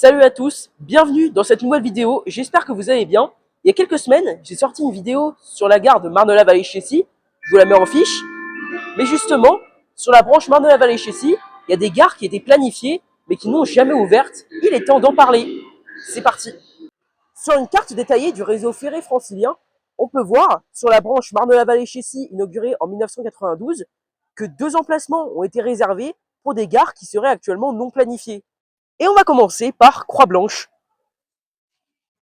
Salut à tous, bienvenue dans cette nouvelle vidéo, j'espère que vous allez bien. Il y a quelques semaines, j'ai sorti une vidéo sur la gare de Marne-la-Vallée-Chessy, je vous la mets en fiche. Mais justement, sur la branche Marne-la-Vallée-Chessy, il y a des gares qui étaient planifiées, mais qui n'ont jamais ouvertes. Il est temps d'en parler. C'est parti. Sur une carte détaillée du réseau ferré francilien, on peut voir, sur la branche Marne-la-Vallée-Chessy inaugurée en 1992, que 2 emplacements ont été réservés pour des gares qui seraient actuellement non planifiées. Et on va commencer par Croix-Blanche.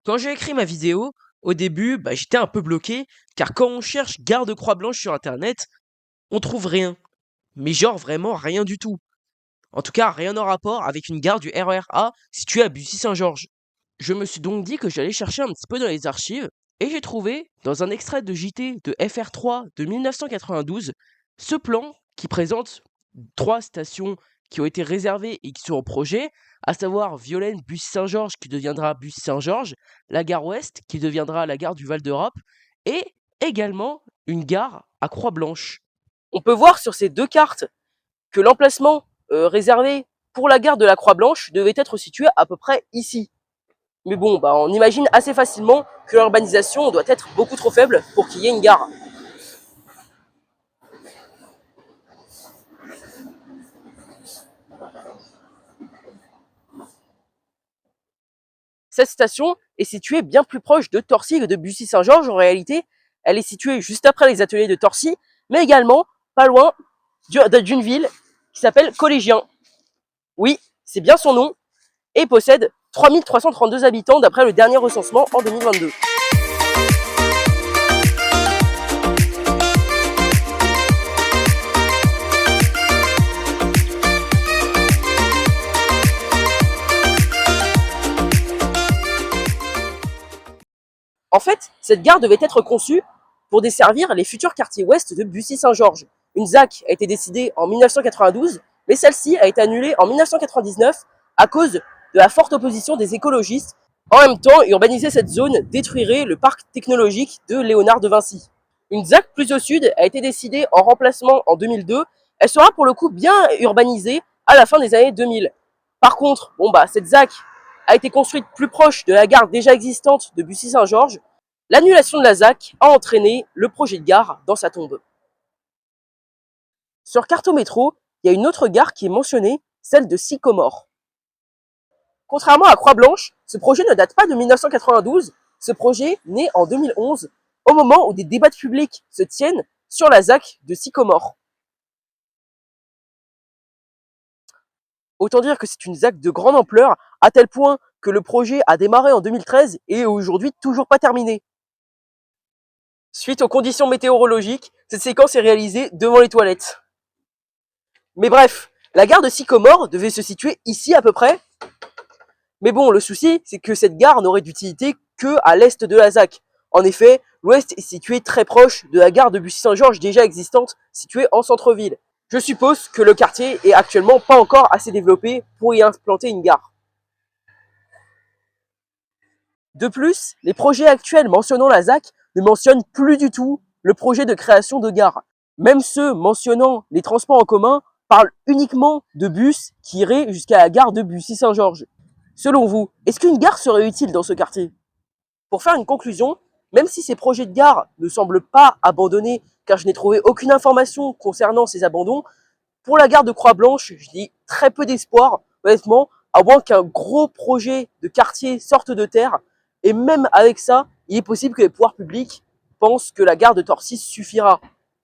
Quand j'ai écrit ma vidéo, au début, j'étais un peu bloqué, car quand on cherche gare de Croix-Blanche sur internet, on trouve rien. Mais genre vraiment rien du tout. En tout cas, rien en rapport avec une gare du RER A située à Bussy-Saint-Georges. Je me suis donc dit que j'allais chercher un petit peu dans les archives, et j'ai trouvé, dans un extrait de JT de FR3 de 1992, ce plan qui présente 3 stations qui ont été réservées et qui sont en projet, à savoir Violaine Bussy-Saint-Georges qui deviendra Bussy-Saint-Georges, la gare Ouest qui deviendra la gare du Val d'Europe, et également une gare à Croix-Blanche. On peut voir sur ces 2 cartes que l'emplacement réservé pour la gare de la Croix-Blanche devait être situé à peu près ici. Mais bon, on imagine assez facilement que l'urbanisation doit être beaucoup trop faible pour qu'il y ait une gare. Cette station est située bien plus proche de Torcy que de Bussy-Saint-Georges. En réalité, elle est située juste après les ateliers de Torcy, mais également pas loin d'une ville qui s'appelle Collégien. Oui, c'est bien son nom, et possède 3332 habitants d'après le dernier recensement en 2022. En fait, cette gare devait être conçue pour desservir les futurs quartiers ouest de Bussy-Saint-Georges. Une ZAC a été décidée en 1992, mais celle-ci a été annulée en 1999 à cause de la forte opposition des écologistes. En même temps, urbaniser cette zone détruirait le parc technologique de Léonard de Vinci. Une ZAC plus au sud a été décidée en remplacement en 2002. Elle sera pour le coup bien urbanisée à la fin des années 2000. Par contre, cette ZAC a été construite plus proche de la gare déjà existante de Bussy-Saint-Georges. L'annulation de la ZAC a entraîné le projet de gare dans sa tombe. Sur Cartométro, il y a une autre gare qui est mentionnée, celle de Sycomore. Contrairement à Croix-Blanche, ce projet ne date pas de 1992, ce projet naît en 2011, au moment où des débats publics se tiennent sur la ZAC de Sycomore. Autant dire que c'est une ZAC de grande ampleur, à tel point que le projet a démarré en 2013 et est aujourd'hui toujours pas terminé. Suite aux conditions météorologiques, cette séquence est réalisée devant les toilettes. Mais bref, la gare de Sycomore devait se situer ici à peu près. Mais bon, le souci, c'est que cette gare n'aurait d'utilité que à l'est de la ZAC. En effet, l'ouest est situé très proche de la gare de Bussy-Saint-Georges déjà existante, située en centre-ville. Je suppose que le quartier est actuellement pas encore assez développé pour y implanter une gare. De plus, les projets actuels mentionnant la ZAC ne mentionnent plus du tout le projet de création de gare. Même ceux mentionnant les transports en commun parlent uniquement de bus qui iraient jusqu'à la gare de Bussy-Saint-Georges. Selon vous, est-ce qu'une gare serait utile dans ce quartier? Pour faire une conclusion, même si ces projets de gare ne semblent pas abandonnés, car je n'ai trouvé aucune information concernant ces abandons, pour la gare de Croix-Blanche, je dis très peu d'espoir, honnêtement, à moins qu'un gros projet de quartier sorte de terre. Et même avec ça, il est possible que les pouvoirs publics pensent que la gare de Torcy suffira.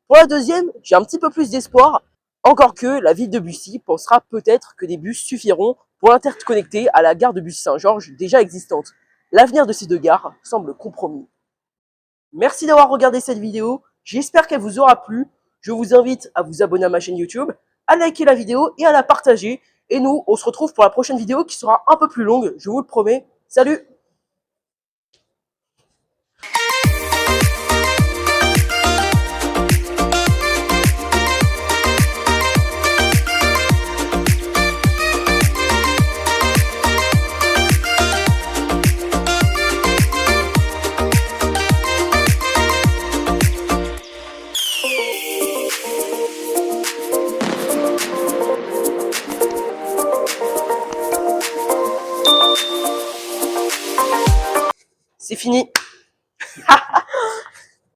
Pour la deuxième, j'ai un petit peu plus d'espoir, encore que la ville de Bussy pensera peut-être que des bus suffiront pour l'interconnecter à la gare de Bussy-Saint-Georges déjà existante. L'avenir de ces 2 gares semble compromis. Merci d'avoir regardé cette vidéo, j'espère qu'elle vous aura plu. Je vous invite à vous abonner à ma chaîne YouTube, à liker la vidéo et à la partager. Et nous, on se retrouve pour la prochaine vidéo qui sera un peu plus longue, je vous le promets. Salut! C'est fini.